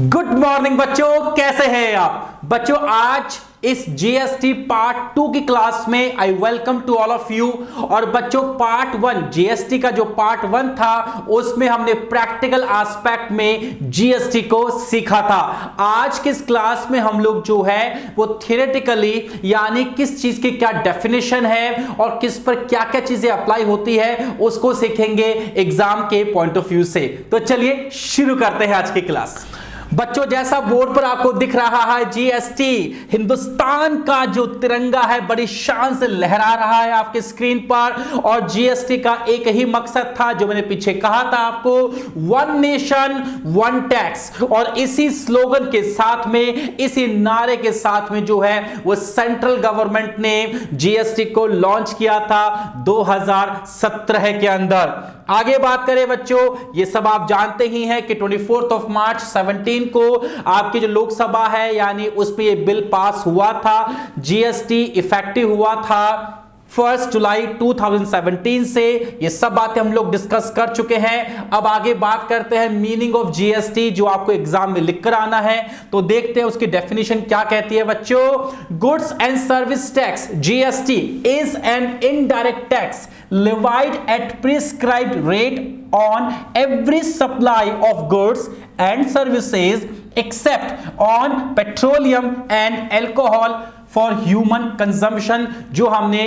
Good morning बच्चों, कैसे हैं आप बच्चों। आज इस जीएसटी पार्ट 2 की क्लास में I welcome to all of you. और बच्चों पार्ट 1 जीएसटी का जो पार्ट 1 था उसमें हमने प्रैक्टिकल एस्पेक्ट में जीएसटी को सीखा था। आज किस क्लास में हम लोग जो है वो थियोरेटिकली यानी किस चीज की क्या डेफिनेशन है और किस पर क्या क्या चीजें अप्लाई होती है उसको सीखेंगे एग्जाम के पॉइंट ऑफ व्यू से। तो चलिए शुरू करते हैं आज की क्लास। बच्चों जैसा बोर्ड पर आपको दिख रहा है जीएसटी हिंदुस्तान का जो तिरंगा है बड़ी शान से लहरा रहा है आपके स्क्रीन पर। और जीएसटी का एक ही मकसद था जो मैंने पीछे कहा था आपको, वन नेशन वन टैक्स। और इसी स्लोगन के साथ में, इसी नारे के साथ में जो है वो सेंट्रल गवर्नमेंट ने जीएसटी को लॉन्च किया था 2017 के अंदर। आगे बात करें बच्चों, ये सब आप जानते ही हैं कि 24 मार्च 17 को आपकी जो लोकसभा है यानी उसमें ये बिल पास हुआ था। जीएसटी इफेक्टिव हुआ था 1 जुलाई 2017 से। ये सब बातें हम लोग डिस्कस कर चुके हैं। अब आगे बात करते हैं मीनिंग ऑफ जीएसटी, जो आपको एग्जाम में लिख कर आना है। तो देखते हैं उसकी डेफिनेशन क्या कहती है बच्चों। Goods and service tax GST is an indirect tax levied at prescribed rate on every supply of goods and services except on petroleum and alcohol for human consumption, जो हमने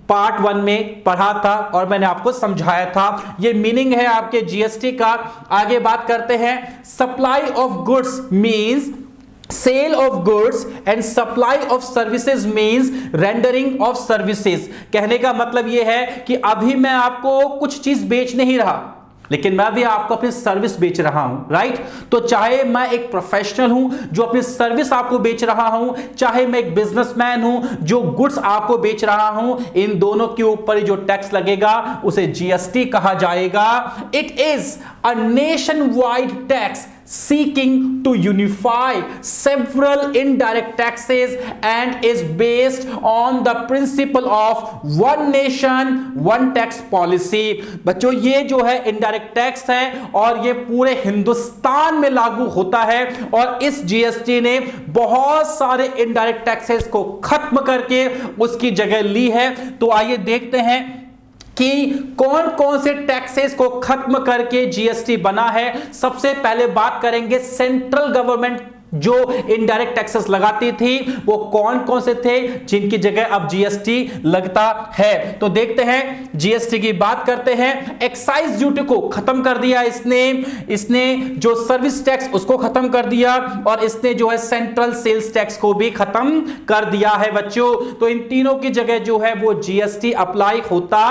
पार्ट 1 में पढ़ा था और मैंने आपको समझाया था। ये मीनिंग है आपके जीएसटी का। आगे बात करते हैं। Supply of goods means sale of goods and supply of services means rendering of services. कहने का मतलब यह है कि अभी मैं आपको कुछ चीज बेच नहीं रहा लेकिन मैं भी आपको अपनी सर्विस बेच रहा हूं, राइट। तो चाहे मैं एक प्रोफेशनल हूं जो अपनी सर्विस आपको बेच रहा हूं, चाहे मैं एक बिजनेसमैन हूं जो गुड्स आपको बेच रहा हूं, इन दोनों के ऊपर जो टैक्स लगेगा उसे जीएसटी कहा जाएगा। It is a nation wide tax seeking to unify several indirect taxes and is based on the principle of one nation one tax policy। बच्चों ये जो है इनडायरेक्ट टैक्स है और ये पूरे हिंदुस्तान में लागू होता है। और इस जीएसटी ने बहुत सारे इनडायरेक्ट टैक्सेस को खत्म करके उसकी जगह ली है। तो आइए देखते हैं कि कौन कौन से टैक्सेस को खत्म करके जीएसटी बना है। सबसे पहले बात करेंगे सेंट्रल गवर्नमेंट जो इनडायरेक्ट टैक्सेस लगाती थी वो कौन कौन से थे जिनकी जगह अब जीएसटी लगता है। तो देखते हैं, जीएसटी की बात करते हैं। एक्साइज ड्यूटी को खत्म कर दिया इसने जो सर्विस टैक्स उसको खत्म कर दिया और इसने जो है सेंट्रल सेल्स टैक्स को भी खत्म कर दिया है बच्चों। तो इन तीनों की जगह जो है वो जीएसटी अप्लाई होता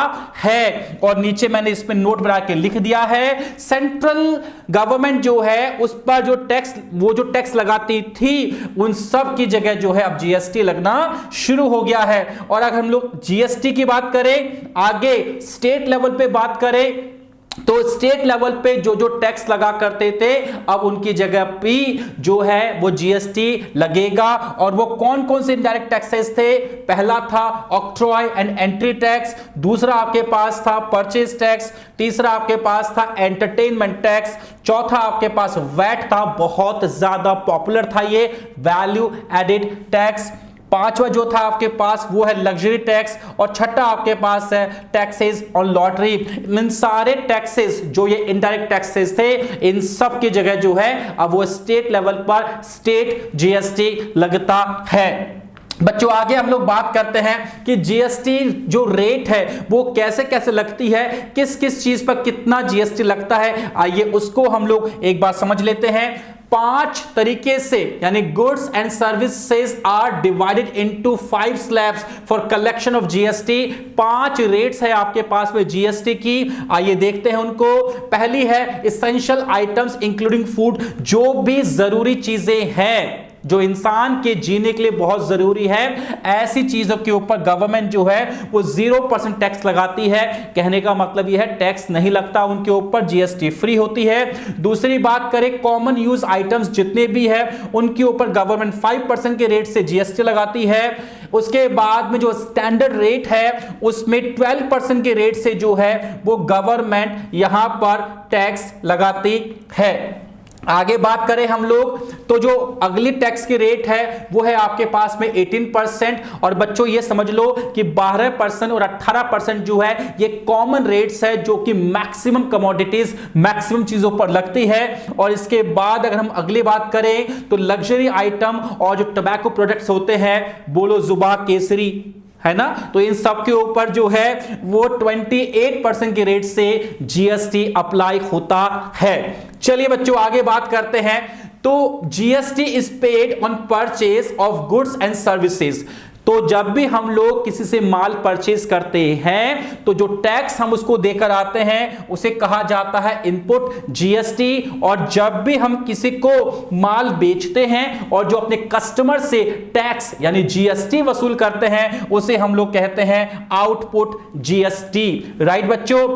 है। और नीचे मैंने इसमें नोट बना के लिख दिया है, सेंट्रल गवर्नमेंट जो है उस पर जो टैक्स लगाती थी उन सब की जगह जो है अब जीएसटी लगना शुरू हो गया है। और अगर हम लोग जीएसटी की बात करें, आगे स्टेट लेवल पे बात करें तो स्टेट लेवल पे जो जो टैक्स लगा करते थे अब उनकी जगह भी जो है वो जीएसटी लगेगा। और वो कौन कौन से इनडायरेक्ट टैक्सेस थे। पहला था ऑक्ट्रॉय एंड एंट्री टैक्स, दूसरा आपके पास था परचेज टैक्स, तीसरा आपके पास था एंटरटेनमेंट टैक्स, चौथा आपके पास वैट था, बहुत ज्यादा पॉपुलर था ये, वैल्यू एडेड टैक्स, पांचवा जो था आपके पास वो है लग्जरी टैक्स, और छठा आपके पास है टैक्सेस ऑन लॉटरी। इन सारे टैक्सेस जो ये इनडायरेक्ट टैक्सेस थे इन सब की जगह जो है अब वो स्टेट लेवल पर स्टेट जीएसटी लगता है। बच्चों आगे हम लोग बात करते हैं कि जीएसटी जो रेट है वो कैसे कैसे लगती है, किस किस चीज पर कितना जीएसटी लगता है। आइए उसको हम लोग एक बार समझ लेते हैं। 5 तरीके से यानी goods and services are divided into 5 slabs for collection of GST. 5 rates है आपके पास में जीएसटी की। आइए देखते हैं उनको। पहली है एसेंशियल आइटम्स इंक्लूडिंग फूड, जो भी जरूरी चीजें हैं जो इंसान के जीने के लिए बहुत जरूरी है, ऐसी चीजों के ऊपर गवर्नमेंट जो है वो 0% टैक्स लगाती है। कहने का मतलब यह है टैक्स नहीं लगता उनके ऊपर, जीएसटी फ्री होती है। दूसरी बात करें कॉमन यूज आइटम्स जितने भी है उनके ऊपर गवर्नमेंट 5% के रेट से जीएसटी लगाती है। उसके बाद में जो स्टैंडर्ड रेट है उसमें 12% के रेट से जो है वो गवर्नमेंट यहां पर टैक्स लगाती है। आगे बात करें हम लोग तो जो अगली टैक्स की रेट है वो है आपके पास में 18%। और बच्चों ये समझ लो कि 12% और 18% जो है ये कॉमन रेट्स है जो कि मैक्सिमम कमोडिटीज मैक्सिमम चीजों पर लगती है। और इसके बाद अगर हम अगली बात करें तो लग्जरी आइटम और जो टबैको प्रोडक्ट्स होते हैं, बोलो जुबा, केसरी, है ना, तो इन सब के ऊपर जो है वो 28% के रेट से जीएसटी अप्लाई होता है। चलिए बच्चों आगे बात करते हैं। तो GST is paid on purchase of goods and services. तो जब भी हम लोग किसी से माल परचेज करते हैं तो जो टैक्स हम उसको देकर आते हैं उसे कहा जाता है इनपुट जीएसटी। और जब भी हम किसी को माल बेचते हैं और जो अपने कस्टमर से टैक्स यानी जीएसटी वसूल करते हैं उसे हम लोग कहते हैं आउटपुट जीएसटी। राइट बच्चों,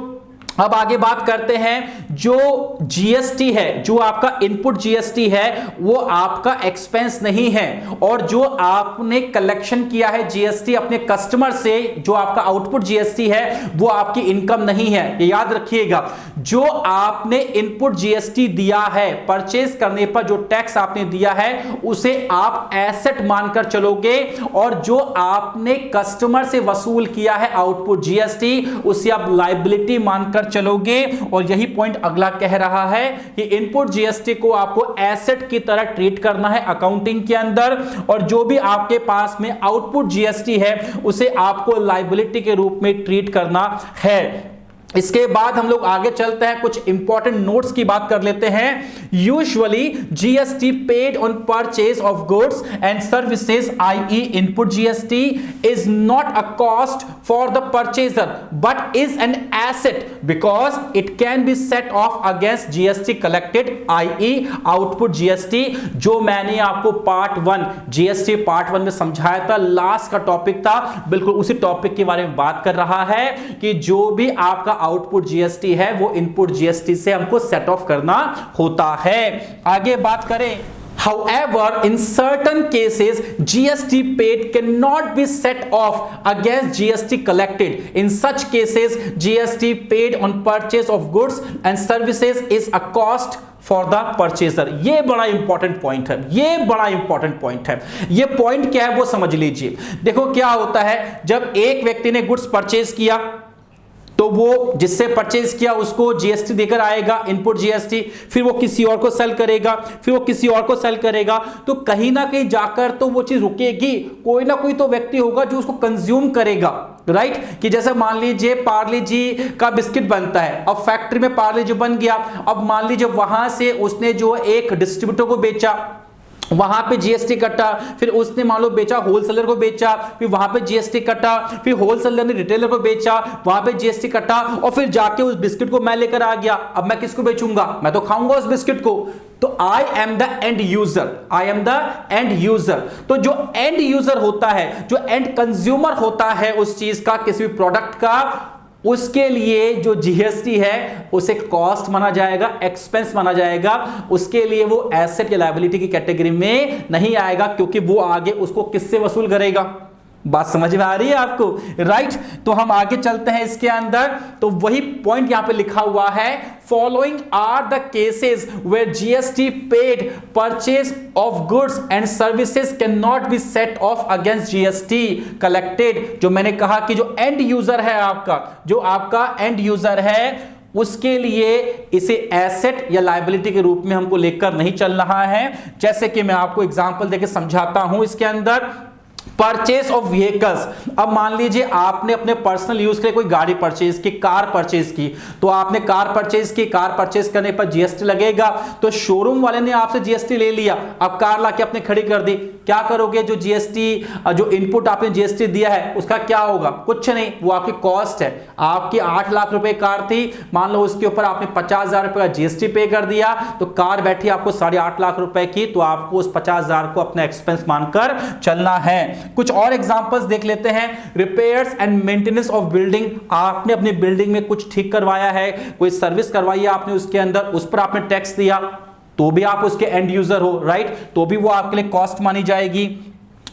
अब आगे बात करते हैं। जो जीएसटी है, जो आपका इनपुट जीएसटी है वो आपका एक्सपेंस नहीं है, और जो आपने कलेक्शन किया है जीएसटी अपने कस्टमर से, जो आपका आउटपुट जीएसटी है वो आपकी इनकम नहीं है, ये याद रखिएगा। जो आपने इनपुट जीएसटी दिया है, परचेज करने पर जो टैक्स आपने दिया है उसे आप एसेट मानकर चलोगे, और जो आपने कस्टमर से वसूल किया है आउटपुट जीएसटी उसे आप लायबिलिटी मानकर चलोगे। और यही पॉइंट अगला कह रहा है कि इनपुट जीएसटी को आपको एसेट की तरह ट्रीट करना है अकाउंटिंग के अंदर, और जो भी आपके पास में आउटपुट जीएसटी है उसे आपको लायबिलिटी के रूप में ट्रीट करना है। इसके बाद हम लोग आगे चलते हैं, कुछ इंपॉर्टेंट नोट्स की बात कर लेते हैं। Usually GST paid on purchase of goods and services I input GST is not a cost for the purchaser but is an asset because it can be set off against GST collected I output GST. जो मैंने आपको part 1 GST part 1 में समझाया था, last का topic था, बिल्कुल उसी टॉपिक के बारे में बात कर रहा है कि जो भी आपका आउटपुट जीएसटी है वो इनपुट जीएसटी से हमको सेट ऑफ करना होता है। आगे बात करें, however in certain cases GST paid cannot be set off against GST collected. In such cases GST paid on purchase of goods and services is a cost for the purchaser. ये बड़ा important point है, ये बड़ा important point है। ये point क्या है वो समझ लीजिए। देखो क्या होता है, जब एक व्यक्ति ने गुड्स परचेज किया तो वो जिससे परचेज किया उसको जीएसटी देकर आएगा, इनपुट जीएसटी, फिर वो किसी और को सेल करेगा, फिर वो किसी और को सेल करेगा, तो कहीं ना कहीं जाकर तो वो चीज रुकेगी, कोई ना कोई तो व्यक्ति होगा जो उसको कंज्यूम करेगा। राइट, कि जैसे मान लीजिए पार्ले जी का बिस्किट बनता है, अब फैक्ट्री में पार्ले जी बन गया, अब मान लीजिए वहां से उसने जो एक डिस्ट्रीब्यूटर को बेचा, वहां पे जीएसटी कटा, फिर उसने मान लो बेचा होलसेलर को बेचा, फिर वहां पे जीएसटी कटा, फिर होलसेलर ने रिटेलर को बेचा, वहां पे जीएसटी कटा, और फिर जाके उस बिस्किट को मैं लेकर आ गया। अब मैं किसको बेचूंगा, मैं तो खाऊंगा उस बिस्किट को। तो I am the end user, I am the end user. तो जो एंड यूजर होता है, जो एंड कंज्यूमर होता है उस चीज का, किसी भी प्रोडक्ट का, उसके लिए जो जीएसटी है उसे कॉस्ट माना जाएगा, एक्सपेंस माना जाएगा, उसके लिए वो एसेट या लायबिलिटी की कैटेगरी में नहीं आएगा, क्योंकि वो आगे उसको किससे वसूल करेगा। बात समझ में आ रही है आपको, राइट। तो हम आगे चलते हैं इसके अंदर, तो वही पॉइंट यहां पे लिखा हुआ है, following are the cases where GST paid purchase of goods and services can not be set off against GST collected. जो मैंने कहा कि जो एंड यूजर है आपका, जो आपका एंड यूजर है, उसके लिए इसे एसेट या लायबिलिटी के रूप में हमको लेकर नहीं चल रहा है। जैसे कि मैं आपको एग्जांपल देके समझाता हूं इसके अंदर, परचेज ऑफ व्हीकल्स। अब मान लीजिए आपने अपने पर्सनल यूज के लिए कोई गाड़ी परचेज की, कार परचेज की, तो आपने कार परचेज की, कार परचेज करने पर जीएसटी लगेगा, तो शोरूम वाले ने आपसे जीएसटी ले लिया, अब कार लाके अपने खड़ी कर दी, क्या करोगे, जो जीएसटी, जो इनपुट आपने जीएसटी दिया है उसका क्या होगा, कुछ नहीं, वो आपकी कॉस्ट है। आपकी 8 लाख रुपए कार थी, मान लो उसके ऊपर आपने 50,000 रुपए का जीएसटी पे कर दिया, तो कार बैठी आपको 8.5 लाख रुपए की, तो आपको उस 50,000 को अपना एक्सपेंस मानकर चलना है। कुछ और एग्जांपल्स देख लेते हैं। Repairs and maintenance of building, आपने अपनी बिल्डिंग में कुछ ठीक करवाया है, कोई सर्विस करवाई है आपने उसके अंदर, उस पर आपने टैक्स दिया, तो भी आप उसके एंड यूजर हो, राइट, तो भी वो आपके लिए कॉस्ट मानी जाएगी।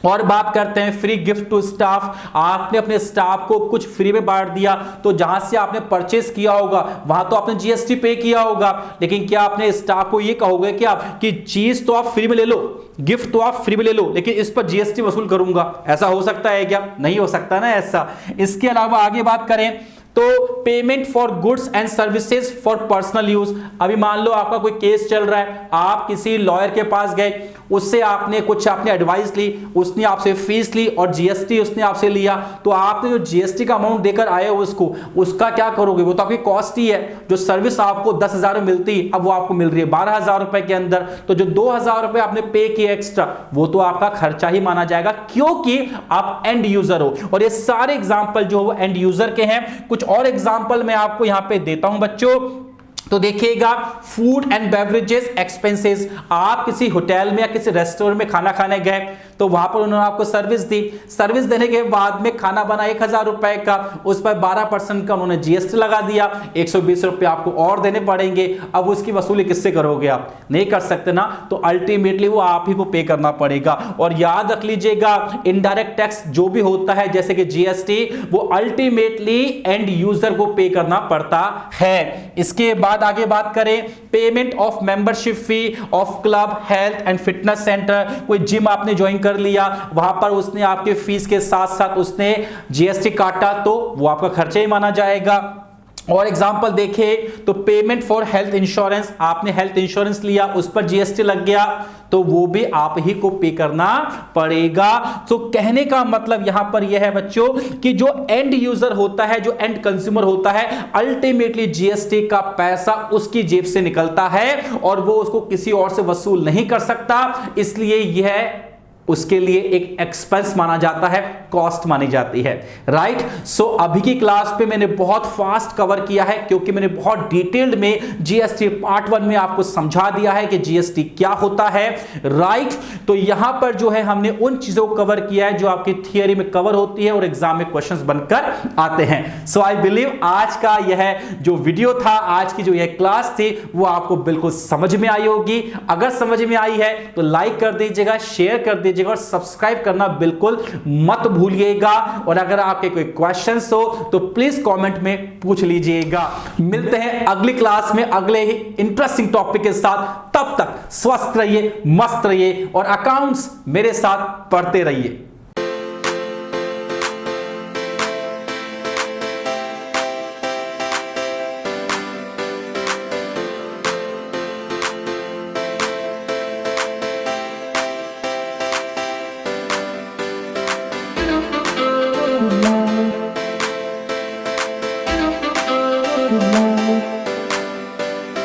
और बात करते हैं फ्री गिफ्ट टू स्टाफ। आपने अपने स्टाफ को कुछ फ्री में बांट दिया, तो जहां से आपने परचेस किया होगा वहां तो आपने जीएसटी पे किया होगा, लेकिन क्या आपने स्टाफ को ये कहोगे कि आप कि चीज तो आप फ्री में ले लो, गिफ्ट तो आप फ्री में ले लो, लेकिन इस पर जीएसटी वसूल करूंगा? ऐसा हो सकता है क्या? नहीं हो सकता ना ऐसा। इसके अलावा आगे बात करें तो payment for goods and services for personal use. अभी मान लो आपका कोई केस चल रहा है, आप किसी लॉयर के पास गए, उससे आपने कुछ आपने एडवाइस ली, उसने आपसे फीस ली और जीएसटी उसने आपसे लिया, तो आपने जो जीएसटी का अमाउंट देकर आए हो उसका क्या करोगे? वो तो आपकी कॉस्ट ही है। जो सर्विस आपको 10,000 में मिलती, अब वो आपको मिल रही है 12,000 रुपए के अंदर, तो जो 2,000 रुपए आपने पे किए एक्स्ट्रा, वो तो आपका खर्चा ही माना जाएगा, क्योंकि आप एंड यूजर हो। और ये सारे एग्जाम्पल जो वो एंड यूजर के हैं। कुछ और एग्जाम्पल मैं आपको यहां पे देता हूं बच्चों, तो देखिएगा, फूड एंड बेवरेजेस एक्सपेंसेस। आप किसी होटल में या किसी रेस्टोरेंट में खाना खाने गए, तो वहां पर उन्होंने आपको सर्विस दी, सर्विस देने के बाद में खाना बना 1,000 रुपए का, उस पर 12% का उन्होंने जीएसटी लगा दिया, 120 रुपए आपको और देने पड़ेंगे। अब उसकी वसूली किससे करोगे? आप नहीं कर सकते ना, तो अल्टीमेटली वो आप ही को पे करना पड़ेगा। और याद रख लीजिएगा, इनडायरेक्ट टैक्स जो भी होता है जैसे कि जीएसटी, वो अल्टीमेटली एंड यूजर को पे करना पड़ता है। इसके बाद आगे बात करें, payment of membership fee of club, health and fitness centre. कोई जिम आपने ज्वाइन कर लिया, वहां पर उसने आपके फीस के साथ साथ उसने जीएसटी काटा, तो वो आपका खर्चा ही माना जाएगा। और एग्जांपल देखिए तो पेमेंट फॉर हेल्थ इंश्योरेंस, आपने हेल्थ इंश्योरेंस लिया, उस पर जीएसटी लग गया, तो वो भी आप ही को पे करना पड़ेगा। तो कहने का मतलब यहां पर यह है बच्चों कि जो एंड यूजर होता है, जो एंड कंज्यूमर होता है, अल्टीमेटली जीएसटी का पैसा उसकी जेब से निकलता है और वो उसको किसी और से वसूल नहीं कर सकता, इसलिए यह उसके लिए एक एक्सपेंस माना जाता है, कॉस्ट मानी जाती है। राइट। सो अभी की क्लास पे मैंने बहुत फास्ट कवर किया है, क्योंकि मैंने बहुत डिटेल्ड में जीएसटी पार्ट 1 में आपको समझा दिया है कि जीएसटी क्या होता है। राइट। तो यहां पर जो है हमने उन चीजों को कवर किया है जो आपकी थियरी में कवर होती है और एग्जाम में क्वेश्चंस बनकर आते हैं। सो आई बिलीव आज का यह जो वीडियो था, आज की जो यह क्लास थी, वो आपको बिल्कुल समझ में आई होगी। अगर समझ में आई है तो लाइक कर दीजिएगा, शेयर कर दीजिएगा और सब्सक्राइब करना बिल्कुल मत भूलिएगा। और अगर आपके कोई क्वेश्चंस हो तो प्लीज कमेंट में पूछ लीजिएगा। मिलते हैं अगली क्लास में अगले ही इंटरेस्टिंग टॉपिक के साथ। तब तक स्वस्थ रहिए, मस्त रहिए और अकाउंट्स मेरे साथ पढ़ते रहिए।